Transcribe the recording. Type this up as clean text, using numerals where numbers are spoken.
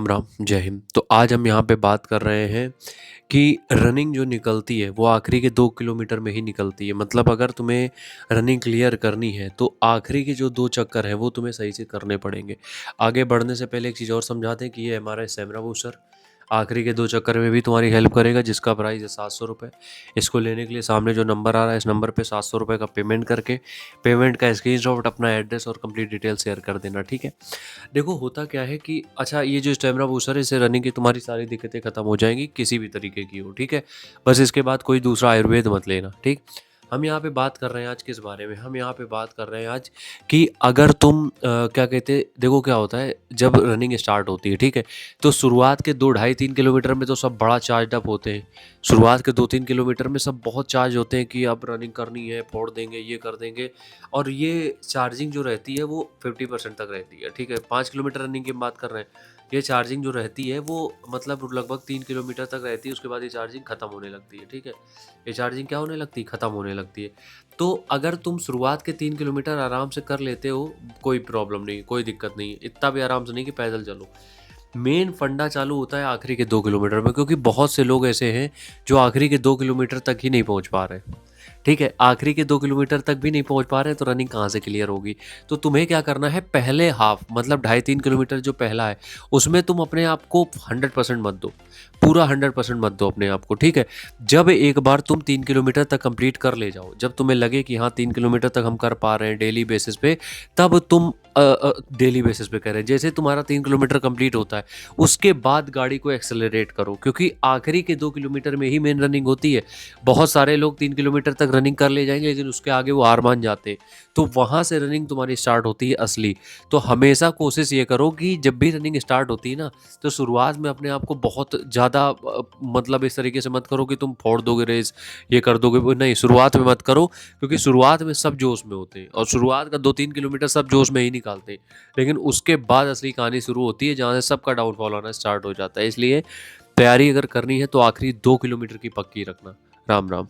राम राम, जय हिंद। तो आज हम यहाँ पे बात कर रहे हैं कि रनिंग जो निकलती है वो आखिरी के 2 किलोमीटर में ही निकलती है। मतलब अगर तुम्हें रनिंग क्लियर करनी है तो आखिरी के जो 2 चक्कर हैं वो तुम्हें सही से करने पड़ेंगे। आगे बढ़ने से पहले एक चीज़ और समझा दें कि ये हमारा स्टेमिना बूस्टर आखिरी के 2 चक्कर में भी तुम्हारी हेल्प करेगा, जिसका प्राइस है 700 रुपये। इसको लेने के लिए सामने जो नंबर आ रहा है इस नंबर पे 700 रुपये का पेमेंट करके पेमेंट का स्क्रीनशॉट, अपना एड्रेस और कंप्लीट डिटेल शेयर कर देना, ठीक है। देखो होता क्या है कि अच्छा, ये जो स्टेमिना बूस्टर है इससे रनिंग की तुम्हारी सारी दिक्कतें खत्म हो जाएंगी, किसी भी तरीके की हो, ठीक है। बस इसके बाद कोई दूसरा आयुर्वेद मत लेना, ठीक। हम यहाँ पे बात कर रहे हैं आज किस बारे में, हम यहाँ पे बात कर रहे हैं आज कि अगर तुम क्या कहते, देखो क्या होता है जब रनिंग स्टार्ट होती है, ठीक है। तो शुरुआत के 2 ढाई 3 किलोमीटर में तो सब बड़ा चार्ज अप होते हैं। शुरुआत के 2 3 किलोमीटर में सब बहुत चार्ज होते हैं कि अब रनिंग करनी है, फोड़ देंगे, ये कर देंगे। और ये चार्जिंग जो रहती है वो 50% तक रहती है, ठीक है। 5 किलोमीटर रनिंग की हम बात कर रहे हैं। ये चार्जिंग जो रहती है वो मतलब लगभग 3 किलोमीटर तक रहती है, उसके बाद ये चार्जिंग खत्म होने लगती है, ठीक है। ये चार्जिंग क्या होने लगती है, खत्म होने लगती है। तो अगर तुम शुरुआत के 3 किलोमीटर आराम से कर लेते हो, कोई प्रॉब्लम नहीं, कोई दिक्कत नहीं, इतना भी आराम से नहीं कि पैदल चलो। मेन फंडा चालू होता है आखिरी के 2 किलोमीटर में, क्योंकि बहुत से लोग ऐसे हैं जो आखिरी के 2 किलोमीटर तक ही नहीं पहुंच पा रहे, ठीक है। आखिरी के 2 किलोमीटर तक भी नहीं पहुंच पा रहे हैं तो रनिंग कहाँ से क्लियर होगी। तो तुम्हें क्या करना है, पहले हाफ मतलब 2.5 3 किलोमीटर जो पहला है उसमें तुम अपने आप को 100% मत दो, पूरा 100% मत दो अपने आप को, ठीक है। जब एक बार तुम 3 किलोमीटर तक कंप्लीट कर ले जाओ, जब तुम्हें लगे कि हाँ 3 किलोमीटर तक हम कर पा रहे हैं डेली बेसिस पे, तब तुम डेली बेसिस पे करें। जैसे तुम्हारा 3 किलोमीटर कंप्लीट होता है उसके बाद गाड़ी को एक्सेलरेट करो, क्योंकि आखिरी के 2 किलोमीटर में ही मेन रनिंग होती है। बहुत सारे लोग 3 किलोमीटर तक रनिंग कर ले जाएंगे लेकिन उसके आगे वो हार मान जाते हैं। तो वहाँ से रनिंग तुम्हारी स्टार्ट होती है असली। तो हमेशा कोशिश ये करो कि जब भी रनिंग स्टार्ट होती है ना, तो शुरुआत में अपने आप को बहुत ज़्यादा मतलब इस तरीके से मत करो कि तुम फोड़ दोगे रेस, ये कर दोगे वो नहीं, शुरुआत में मत करो। क्योंकि शुरुआत में सब जोश में होते हैं और शुरुआत का 2 3 किलोमीटर सब जोश में ही निकालते हैं, लेकिन उसके बाद असली कहानी शुरू होती है जहाँ से सबका डाउनफॉल आना स्टार्ट हो जाता है। इसलिए तैयारी अगर करनी है तो आखिरी 2 किलोमीटर की पक्की रखना। राम राम।